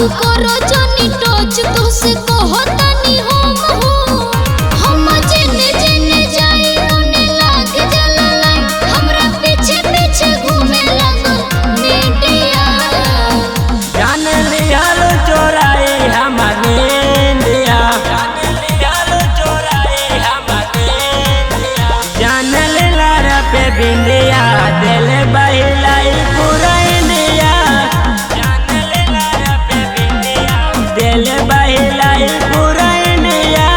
तू करो जनी टच तो से कहतनी हम जेने जेने जाई ओने लाग जाला लाइन हमरा पीछे पीछे घूमे लगो मीडिया जान लियालो चोराई हमारे इंडिया जान लियालो चोराई हमारे इंडिया जान लेला रे पे बिंदिया दिल बहिलाई पूरा इंडिया जान लेला रे पे बिंदिया दिल बहिलाई पूरा इंडिया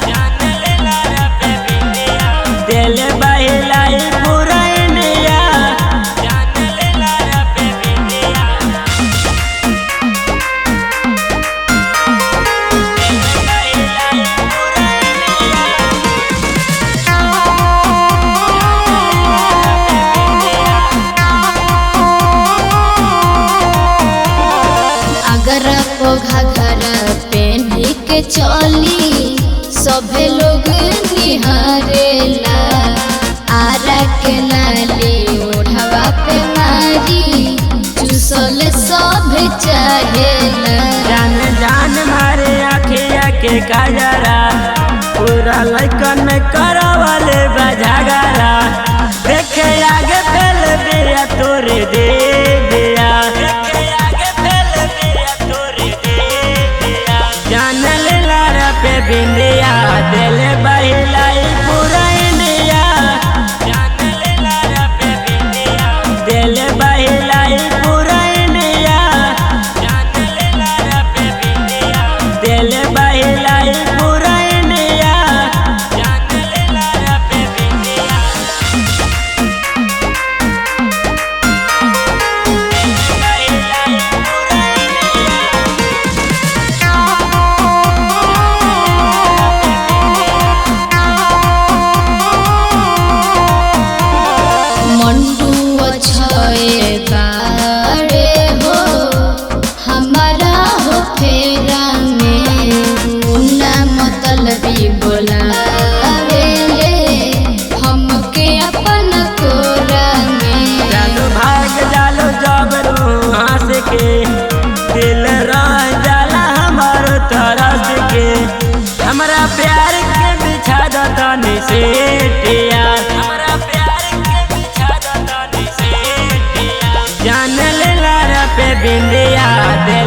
जान लेला रे पे बिंदिया दिल बहिलाई पूरा इंडिया जान लेला रे पे बिंदिया अगर घघरा पहन के चली सभे लोग निहारेला आरा के लाली ओढ़वा पे मारी चुसल सभे चाहेला जान जान मारे आखिया के काजरा पूरा लइकन में करवाले बजागरा देखे आगे फैल दिया तोरे दे दिया देखे आगे फैल दिया तोरे दे दिया जान लेला रे पे बिंदिया दिल बहिलाई पूरा इंडिया जान लेला रे पे बिंदिया दिल बहिलाई पूरा इंडिया जान लेला रे पे बिंदिया दिल बहिलाई पूरा इंडिया जान लेला रे पे बिंदिया मंडू अछे बारे हो हमारा हो फेरा में मुन्ना मतलबी बोलावेले हमके अपन कोरा में जानो भाग जालो जबरू हंस के दिल रह जाला हमारो तरस के हमरा प्यार के बिछा दो तनी सेटिया हमरा प्यार के बिछा दो तनी सेटिया जान लेला रे पे बिंदिया दे